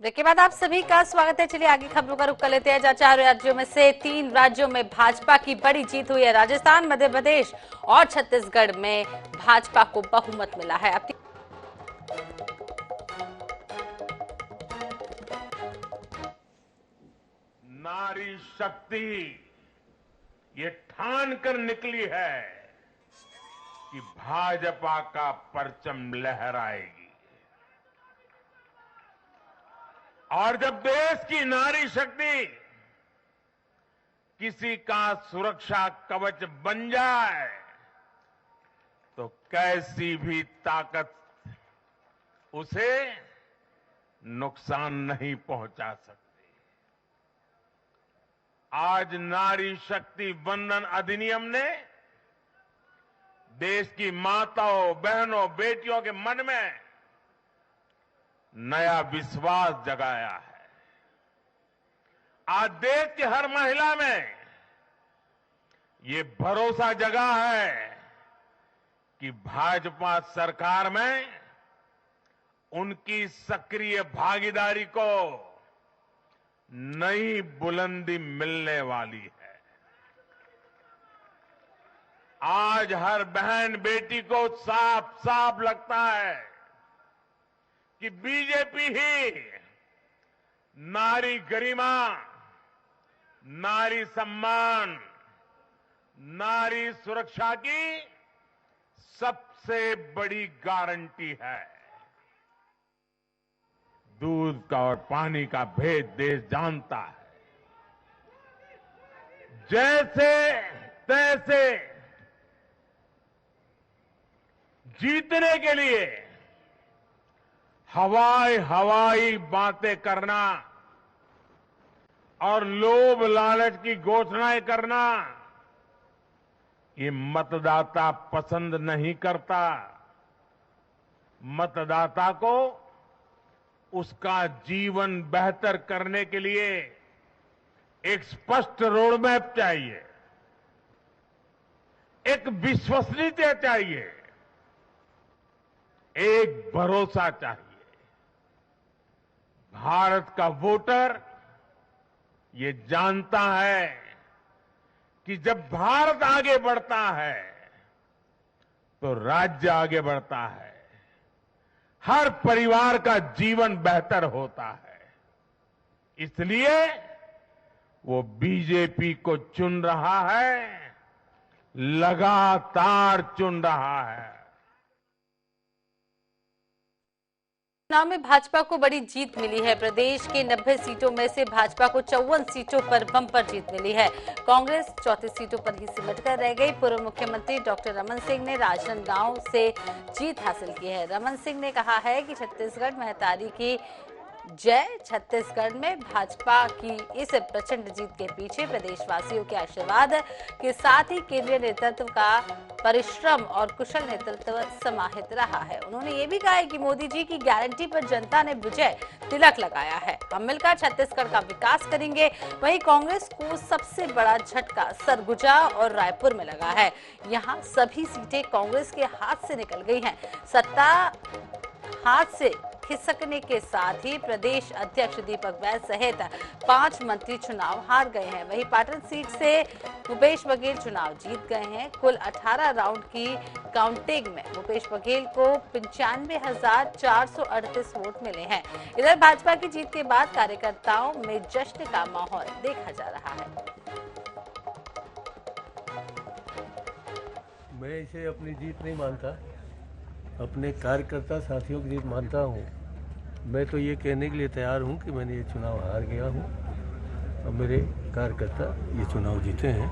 Break के बाद आप सभी का स्वागत है। चलिए आगे खबरों का रुख कर लेते हैं। जहां 4 राज्यों में से 3 राज्यों में भाजपा की बड़ी जीत हुई है। राजस्थान, मध्य प्रदेश और छत्तीसगढ़ में भाजपा को बहुमत मिला है। नारी शक्ति ये ठान कर निकली है कि भाजपा का परचम लहराएगी। और जब देश की नारी शक्ति किसी का सुरक्षा कवच बन जाए तो कैसी भी ताकत उसे नुकसान नहीं पहुंचा सकती। आज नारी शक्ति वंदन अधिनियम ने देश की माताओं, बहनों, बेटियों के मन में नया विश्वास जगाया है। आज देश की हर महिला में ये भरोसा जगा है कि भाजपा सरकार में उनकी सक्रिय भागीदारी को नई बुलंदी मिलने वाली है। आज हर बहन बेटी को साफ साफ लगता है कि बीजेपी ही नारी गरिमा, नारी सम्मान, नारी सुरक्षा की सबसे बड़ी गारंटी है। दूध का और पानी का भेद देश जानता है। जैसे तैसे जीतने के लिए हवाई बातें करना और लोभ लालच की घोषणाएं करना ये मतदाता पसंद नहीं करता। मतदाता को उसका जीवन बेहतर करने के लिए एक स्पष्ट रोडमैप चाहिए, एक विश्वसनीयता चाहिए, एक भरोसा चाहिए। भारत का वोटर ये जानता है कि जब भारत आगे बढ़ता है तो राज्य आगे बढ़ता है, हर परिवार का जीवन बेहतर होता है। इसलिए वो बीजेपी को चुन रहा है, लगातार चुन रहा है। चुनाव में भाजपा को बड़ी जीत मिली है। प्रदेश के 90 सीटों में से भाजपा को 54 सीटों पर बम्पर जीत मिली है। कांग्रेस 34 सीटों पर ही सिमट कर रह गई। पूर्व मुख्यमंत्री डॉक्टर रमन सिंह ने राजनांदगांव से जीत हासिल की है। रमन सिंह ने कहा है कि छत्तीसगढ़ महतारी की जय। छत्तीसगढ़ में भाजपा की इस प्रचंड जीत के पीछे प्रदेशवासियों के आशीर्वाद के साथ ही केंद्रीय नेतृत्व का परिश्रम और कुशल नेतृत्व समाहित रहा है। उन्होंने ये भी कहा है कि मोदी जी की गारंटी पर जनता ने विजय तिलक लगाया है। हम मिलकर छत्तीसगढ़ का विकास करेंगे। वहीं कांग्रेस को सबसे बड़ा झटका सरगुजा और रायपुर में लगा है। यहाँ सभी सीटें कांग्रेस के हाथ से निकल गई हैं। सत्ता हाथ से खिसकने के साथ ही प्रदेश अध्यक्ष दीपक बैज सहित 5 मंत्री चुनाव हार गए हैं। वहीं पाटन सीट से भूपेश बघेल चुनाव जीत गए हैं। कुल 18 राउंड की काउंटिंग में भूपेश बघेल को 95,438 वोट मिले हैं। इधर भाजपा की जीत के बाद कार्यकर्ताओं में जश्न का माहौल देखा जा रहा है। मैं इसे अपनी जीत नहीं मानता, अपने कार्यकर्ता साथियों की जीत मानता हूँ। मैं तो ये कहने के लिए तैयार हूँ कि मैंने ये चुनाव हार गया हूँ और मेरे कार्यकर्ता ये चुनाव जीते हैं।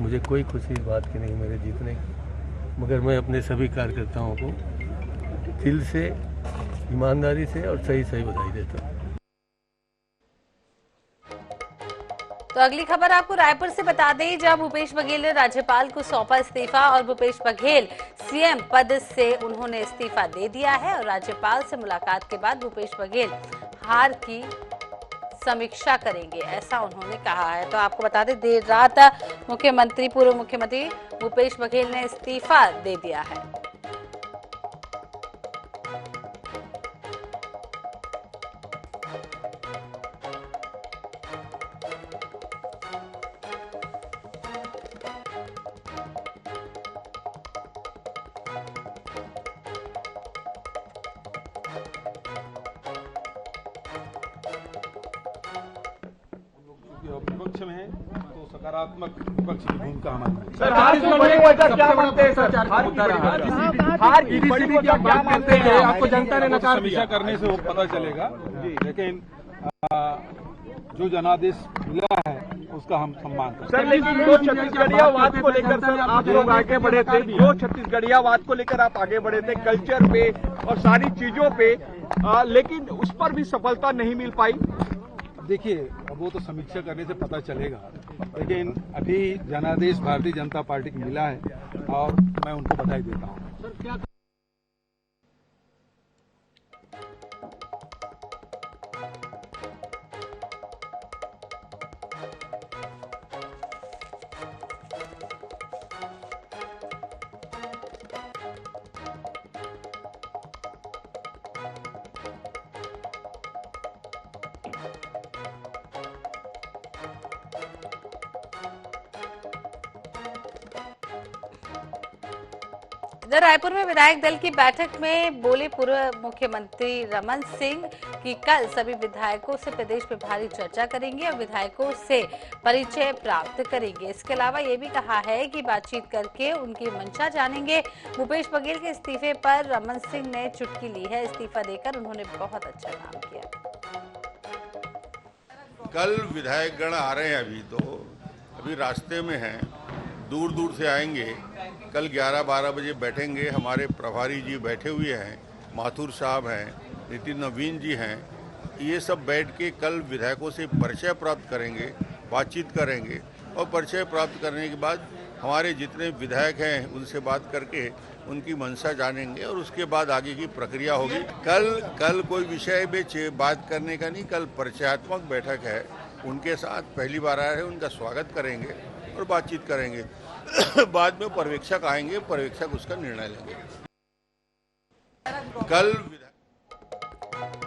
मुझे कोई खुशी इस बात की नहीं मेरे जीतने की, मगर मैं अपने सभी कार्यकर्ताओं को दिल से, ईमानदारी से और सही सही बधाई देता हूँ। तो अगली खबर आपको रायपुर से बता दें, जहां भूपेश बघेल ने राज्यपाल को सौंपा इस्तीफा और भूपेश बघेल सीएम पद से उन्होंने इस्तीफा दे दिया है। और राज्यपाल से मुलाकात के बाद भूपेश बघेल हार की समीक्षा करेंगे, ऐसा उन्होंने कहा है। तो आपको बता दें, देर रात पूर्व मुख्यमंत्री भूपेश बघेल ने इस्तीफा दे दिया है। विपक्ष में है तो सकारात्मक विपक्ष की भूमिका हमारी। सर हार की बड़ी वजह क्या मानते हैं सर? हार की बड़ी वजह क्या मानते हैं? आपको जनता ने नकार दिया। समीक्षा करने से वो पता चलेगा, लेकिन जो जनादेश मिला है उसका हम सम्मान करते हैं। सर लेकिन जो छत्तीसगढ़ियावाद को लेकर सर आप लोग आगे बढ़े थे, जो छत्तीसगढ़ियावाद को लेकर आप आगे बढ़े थे कल्चर पे और सारी चीजों पे, लेकिन उस पर भी सफलता नहीं मिल पाई। देखिए अब वो तो समीक्षा करने से पता चलेगा, लेकिन अभी जनादेश भारतीय जनता पार्टी को मिला है और मैं उनको बधाई देता हूँ। इधर रायपुर में विधायक दल की बैठक में बोले पूर्व मुख्यमंत्री रमन सिंह कि कल सभी विधायकों से प्रदेश में भारी चर्चा करेंगे और विधायकों से परिचय प्राप्त करेंगे। इसके अलावा ये भी कहा है कि बातचीत करके उनकी मंशा जानेंगे। भूपेश बघेल के इस्तीफे पर रमन सिंह ने चुटकी ली है। इस्तीफा देकर उन्होंने बहुत अच्छा काम किया। कल विधायकगण आ रहे हैं, अभी रास्ते में हैं, दूर दूर से आएंगे। कल 11-12 बजे बैठेंगे। हमारे प्रभारी जी बैठे हुए हैं, माथुर साहब हैं, नितिन नवीन जी हैं। ये सब बैठ के कल विधायकों से परिचय प्राप्त करेंगे, बातचीत करेंगे और परिचय प्राप्त करने के बाद हमारे जितने विधायक हैं उनसे बात करके उनकी मंशा जानेंगे और उसके बाद आगे की प्रक्रिया होगी। कल कोई विषय पे बात करने का नहीं, कल परिचयात्मक बैठक है। उनके साथ पहली बार आए हैं, उनका स्वागत करेंगे और बातचीत करेंगे। बाद में पर्यवेक्षक आएंगे, पर्यवेक्षक उसका निर्णय लेंगे। कल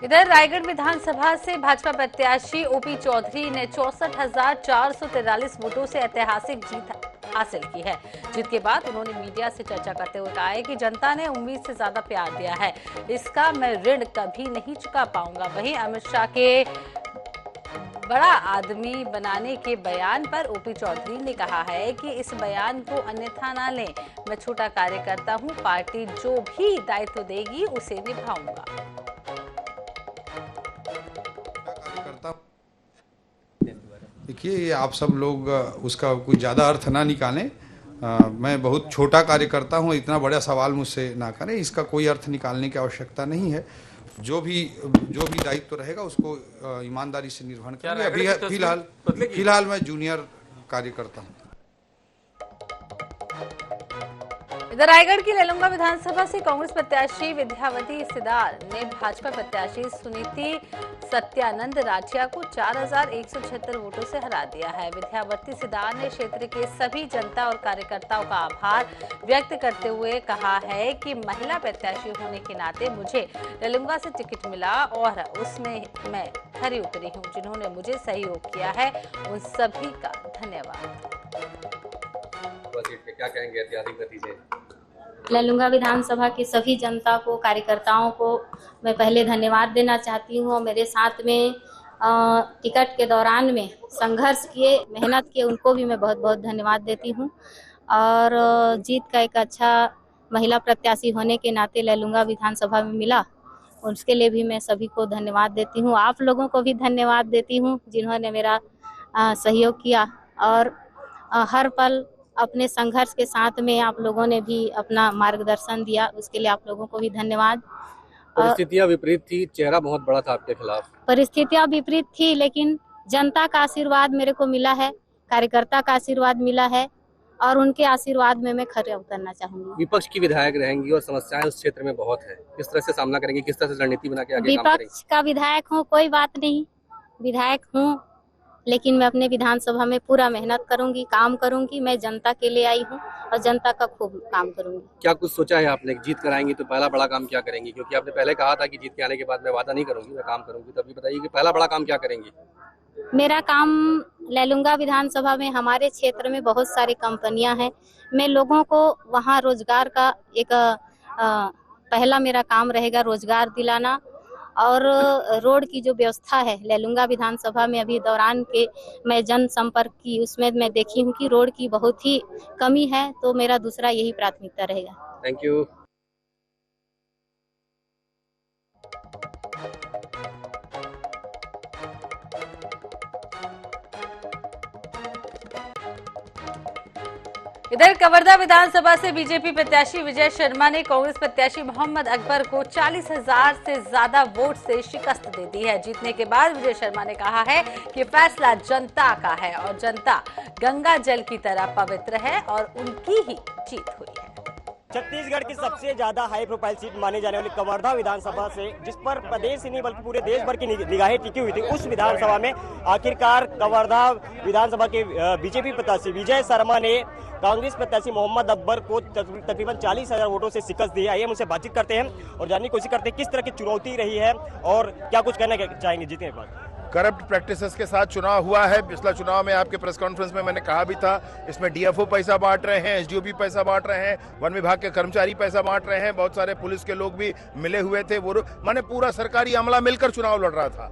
इधर रायगढ़ विधानसभा से भाजपा प्रत्याशी ओपी चौधरी ने 64,443 वोटों से ऐतिहासिक जीत हासिल की है। जीत के बाद उन्होंने मीडिया से चर्चा करते हुए कहा है कि जनता ने उम्मीद से ज्यादा प्यार दिया है, इसका मैं ऋण कभी नहीं चुका पाऊंगा। वहीं अमित शाह के बड़ा आदमी बनाने के बयान पर ओपी चौधरी ने कहा है कि इस बयान को अन्यथा ना लें। मैं छोटा कार्यकर्ता हूं, पार्टी जो भी दायित्व देगी उसे निभाऊंगा। देखिए आप सब लोग उसका कोई ज़्यादा अर्थ ना निकालें। मैं बहुत छोटा कार्यकर्ता हूं, इतना बड़ा सवाल मुझसे ना करें। इसका कोई अर्थ निकालने की आवश्यकता नहीं है। जो भी दायित्व रहेगा उसको ईमानदारी से निर्वहन करेंगे। अभी फिलहाल मैं जूनियर कार्यकर्ता हूं। इधर रायगढ़ की लैलूंगा विधानसभा से कांग्रेस प्रत्याशी विद्यावती सिदार ने भाजपा प्रत्याशी सुनीति सत्यानंद राठिया को 4,176 वोटों से हरा दिया है। विद्यावती सिदार ने क्षेत्र के सभी जनता और कार्यकर्ताओं का आभार व्यक्त करते हुए कहा है कि महिला प्रत्याशी होने के नाते मुझे लैलूंगा से टिकट मिला और उसमें मैं खरी उतरी हूं। जिन्होंने मुझे सहयोग किया है उन सभी का धन्यवाद। क्या कहेंगे ऐतिहासिक नतीजे? लैलूंगा विधानसभा की सभी जनता को, कार्यकर्ताओं को मैं पहले धन्यवाद देना चाहती हूँ। मेरे साथ में टिकट के दौरान में संघर्ष किए, मेहनत किए, उनको भी मैं बहुत बहुत धन्यवाद देती हूँ। और जीत का एक अच्छा महिला प्रत्याशी होने के नाते लैलूंगा विधानसभा में मिला, उसके लिए भी मैं सभी को धन्यवाद देती हूँ। आप लोगों को भी धन्यवाद देती हूँ जिन्होंने मेरा सहयोग किया और हर पल अपने संघर्ष के साथ में आप लोगों ने भी अपना मार्गदर्शन दिया, उसके लिए आप लोगों को भी धन्यवाद। परिस्थितियां विपरीत थी, चेहरा बहुत बड़ा था आपके खिलाफ। परिस्थितियां विपरीत थी, लेकिन जनता का आशीर्वाद मेरे को मिला है, कार्यकर्ता का आशीर्वाद मिला है और उनके आशीर्वाद में मैं खरे उतरना चाहूंगी। विपक्ष की विधायक रहेंगी और समस्याएं उस क्षेत्र में बहुत है, किस तरह से सामना करेंगे, किस तरह से रणनीति बना के आगे काम करेंगे? विपक्ष का विधायक हूँ, कोई बात नहीं, विधायक हूँ, लेकिन मैं अपने विधानसभा में पूरा मेहनत करूंगी, काम करूंगी। मैं जनता के लिए आई हूं और जनता का खूब काम करूंगी। क्या कुछ सोचा है आपने? जीत कर आएंगी तो पहला बड़ा काम क्या करेंगी? क्योंकि आपने पहले कहा था कि जीत के आने के बाद मैं वादा नहीं करूंगी, मैं काम करूंगी। तो अभी बताइए कि पहला बड़ा काम क्या करेंगी? मेरा काम लैलूंगा विधानसभा में हमारे क्षेत्र में बहुत सारी कंपनियां हैं। मैं लोगों को वहाँ रोजगार का एक पहला मेरा काम रहेगा रोजगार दिलाना और रोड की जो व्यवस्था है लेलुंगा विधानसभा में अभी दौरान के मैं जनसंपर्क की उसमें मैं देखी हूँ कि रोड की बहुत ही कमी है, तो मेरा दूसरा यही प्राथमिकता रहेगा। Thank you. इधर कवर्धा विधानसभा से बीजेपी प्रत्याशी विजय शर्मा ने कांग्रेस प्रत्याशी मोहम्मद अकबर को 40,000 से ज्यादा वोट से शिकस्त दे दी है। जीतने के बाद विजय शर्मा ने कहा है कि फैसला जनता का है और जनता गंगा जल की तरह पवित्र है और उनकी ही जीत हुई है। छत्तीसगढ़ की सबसे ज्यादा हाई प्रोफाइल सीट मानी जाने वाली कवर्धा विधानसभा से, जिस पर प्रदेश ही नहीं बल्कि पूरे देश भर की निगाहें टिकी हुई थी, उस विधानसभा में आखिरकार कवर्धा विधानसभा के बीजेपी प्रत्याशी विजय शर्मा ने कांग्रेस प्रत्याशी मोहम्मद अकबर को तकरीबन 40,000 वोटों से शिकस्त दी है। आइए हम उनसे बातचीत करते हैं और जानने की कोशिश करते हैं किस तरह की चुनौती रही है और क्या कुछ कहना चाहेंगे जीतने के बाद। करप्ट प्रैक्टिसेस के साथ चुनाव हुआ है। पिछला चुनाव में आपके प्रेस कॉन्फ्रेंस में मैंने कहा भी था, इसमें डीएफओ पैसा बांट रहे हैं, एसडीओ भी पैसा बांट रहे हैं, वन विभाग के कर्मचारी पैसा बांट रहे हैं, बहुत सारे पुलिस के लोग भी मिले हुए थे। वो माने पूरा सरकारी अमला मिलकर चुनाव लड़ रहा था।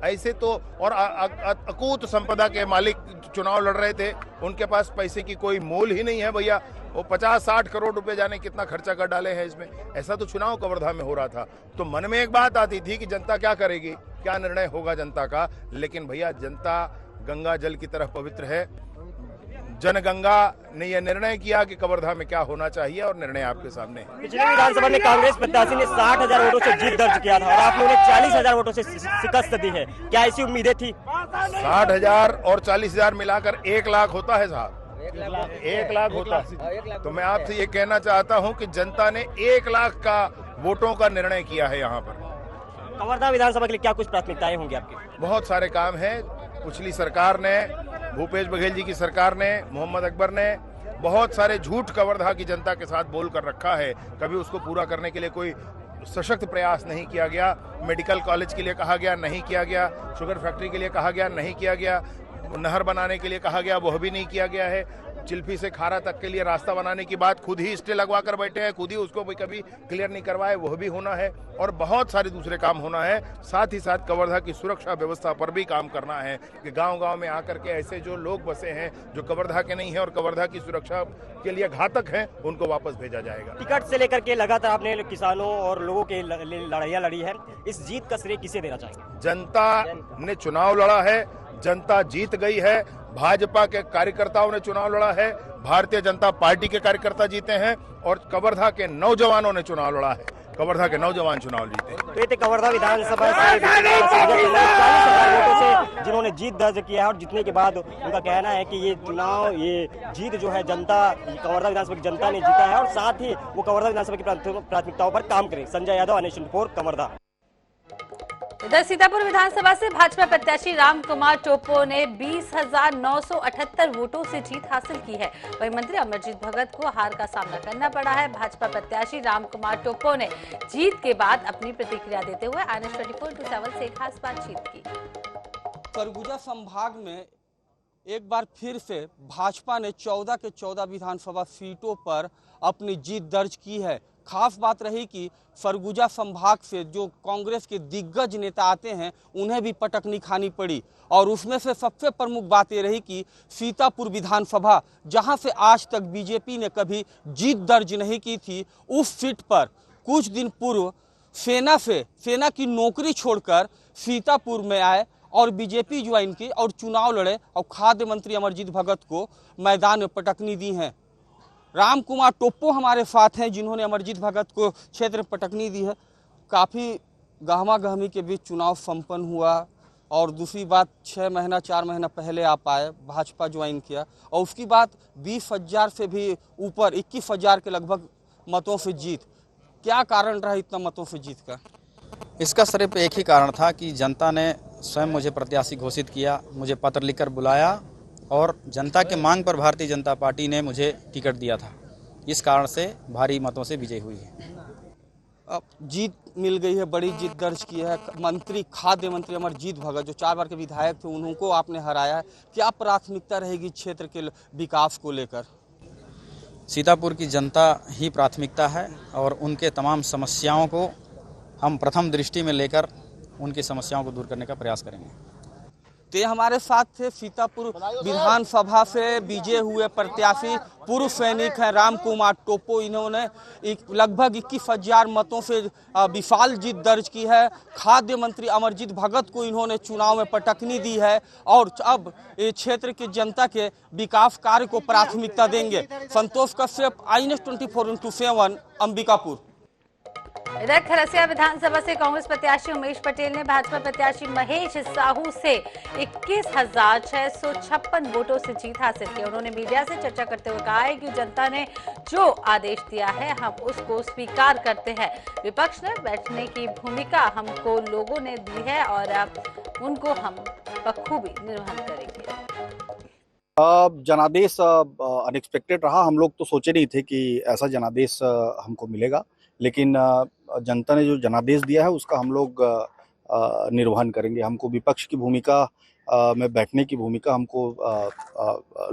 ऐसे तो और अकूत संपदा के मालिक चुनाव लड़ रहे थे, उनके पास पैसे की कोई मोल ही नहीं है भैया। वो 50-60 करोड़ रुपए जाने कितना खर्चा कर डाले हैं इसमें। ऐसा तो चुनाव कवर्धा में हो रहा था, तो मन में एक बात आती थी कि जनता क्या करेगी, क्या निर्णय होगा जनता का। लेकिन भैया जनता गंगा जल की तरह पवित्र है। जनगंगा ने यह निर्णय किया कि कवर्धा में क्या होना चाहिए और निर्णय आपके सामने है। पिछले विधानसभा में कांग्रेस प्रत्याशी ने 60,000 वोटों से जीत दर्ज किया था और आपने उन्हें 40,000 वोटों से शिकस्त दी है, क्या ऐसी उम्मीदें थी? 60,000 और 40,000 मिलाकर 1 लाख होता है साहब, 1 लाख होता है। तो मैं आपसे ये कहना चाहता हूँ कि जनता ने 1 लाख का वोटों का निर्णय किया है यहाँ पर। कवर्धा विधानसभा के लिए क्या कुछ प्राथमिकताएं होंगी आपकी? बहुत सारे काम हैं। पिछली सरकार ने, भूपेश बघेल जी की सरकार ने, मोहम्मद अकबर ने बहुत सारे झूठ कवर्धा की जनता के साथ बोल कर रखा है। कभी उसको पूरा करने के लिए कोई सशक्त प्रयास नहीं किया गया। मेडिकल कॉलेज के लिए कहा गया, नहीं किया गया। शुगर फैक्ट्री के लिए कहा गया, नहीं किया गया। नहर बनाने के लिए कहा गया, वह भी नहीं किया गया है। चिल्फी से खारा तक के लिए रास्ता बनाने की बात खुद ही स्टे लगवा कर बैठे हैं, खुद ही उसको भी कभी क्लियर नहीं करवाए, वह भी होना है। और बहुत सारे दूसरे काम होना है। साथ ही साथ कवर्धा की सुरक्षा व्यवस्था पर भी काम करना है कि गांव-गांव में आकर के ऐसे जो लोग बसे हैं जो कवर्धा के नहीं है और कवर्धा की सुरक्षा के लिए घातक हैं, उनको वापस भेजा जाएगा। टिकट से लेकर के लगातार आपने किसानों और लोगों के लड़ाइयाँ लड़ी है, इस जीत का श्रेय किसे देना चाहेंगे? जनता ने चुनाव लड़ा है, जनता जीत गई है। भाजपा के कार्यकर्ताओं ने चुनाव लड़ा है, भारतीय जनता पार्टी के कार्यकर्ता जीते हैं और कवर्धा के नौजवानों ने चुनाव लड़ा है। कवर्धा के नौजवान चुनाव जीते। तो ये कवर्धा विधानसभा से 40,000 वोटों से जिन्होंने जीत दर्ज किया है और जीतने के बाद उनका कहना है कि ये चुनाव, ये जीत जो है जनता, कवर्धा विधानसभा की जनता ने जीता है और साथ ही वो कवर्धा विधानसभा की प्राथमिकताओं पर काम करें। Sanjay Yadav, nation report, Kawardha. इधर सीतापुर विधानसभा से भाजपा प्रत्याशी रामकुमार टोप्पो ने 20,978 वोटों से जीत हासिल की है। वहीं मंत्री अमरजीत भगत को हार का सामना करना पड़ा है। भाजपा प्रत्याशी रामकुमार टोप्पो ने जीत के बाद अपनी प्रतिक्रिया देते हुए INS24/7 से एक खास बातचीत की। सरगुजा संभाग में एक बार फिर से भाजपा ने 14 के 14 विधानसभा सीटों पर अपनी जीत दर्ज की है। खास बात रही कि सरगुजा संभाग से जो कांग्रेस के दिग्गज नेता आते हैं उन्हें भी पटकनी खानी पड़ी और उसमें से सबसे प्रमुख बात ये रही कि सीतापुर विधानसभा, जहां से आज तक बीजेपी ने कभी जीत दर्ज नहीं की थी, उस सीट पर कुछ दिन पूर्व सेना की नौकरी छोड़कर सीतापुर में आए और बीजेपी ज्वाइन की और चुनाव लड़े और खाद्य मंत्री अमरजीत भगत को मैदान में पटकनी दी है। रामकुमार टोप्पो हमारे साथ हैं जिन्होंने अमरजीत भगत को क्षेत्र में पटकनी दी है। काफ़ी गहमा गहमी के बीच चुनाव संपन्न हुआ और दूसरी बात 4 महीना पहले आप आए, भाजपा ज्वाइन किया और उसकी बात 20,000 से भी ऊपर 21,000 के लगभग मतों से जीत। क्या कारण रहा इतना मतों से जीत का? इसका सिर्फ एक ही कारण था कि जनता ने स्वयं मुझे प्रत्याशी घोषित किया, मुझे पत्र लिखकर बुलाया और जनता के मांग पर भारतीय जनता पार्टी ने मुझे टिकट दिया था। इस कारण से भारी मतों से विजय हुई है। अब जीत मिल गई है, बड़ी जीत दर्ज की है। खाद्य मंत्री अमरजीत भगत जो 4 बार के विधायक थे, उनको आपने हराया। क्या प्राथमिकता रहेगी क्षेत्र के विकास को लेकर? सीतापुर की जनता ही प्राथमिकता है और उनके तमाम समस्याओं को हम प्रथम दृष्टि में लेकर उनकी समस्याओं को दूर करने का प्रयास करेंगे। ते हमारे साथ थे सीतापुर विधानसभा से विजय हुए प्रत्याशी पूर्व सैनिक हैं राम कुमार टोपो। इन्होंने लगभग 21,000 मतों से विशाल जीत दर्ज की है। खाद्य मंत्री अमरजीत भगत को इन्होंने चुनाव में पटकनी दी है और अब इस क्षेत्र की जनता के विकास कार्य को प्राथमिकता देंगे। संतोष कश्यप, INS 24/7 अंबिकापुर। इधर खरसिया विधानसभा से कांग्रेस प्रत्याशी उमेश पटेल ने भाजपा प्रत्याशी महेश साहू से 21,656 वोटों से जीत हासिल की। उन्होंने मीडिया से चर्चा करते हुए कहा है कि जनता ने जो आदेश दिया है हम उसको स्वीकार करते हैं। विपक्ष ने बैठने की भूमिका हमको लोगों ने दी है और उनको हम बखूबी निर्वहन करेंगे। जनादेश अनएक्सपेक्टेड रहा। हम लोग तो सोचे नहीं थे कि ऐसा जनादेश हमको मिलेगा, लेकिन जनता ने जो जनादेश दिया है उसका हम लोग निर्वहन करेंगे। हमको विपक्ष की भूमिका में बैठने की भूमिका हमको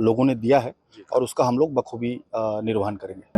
लोगों ने दिया है और उसका हम लोग बखूबी निर्वहन करेंगे।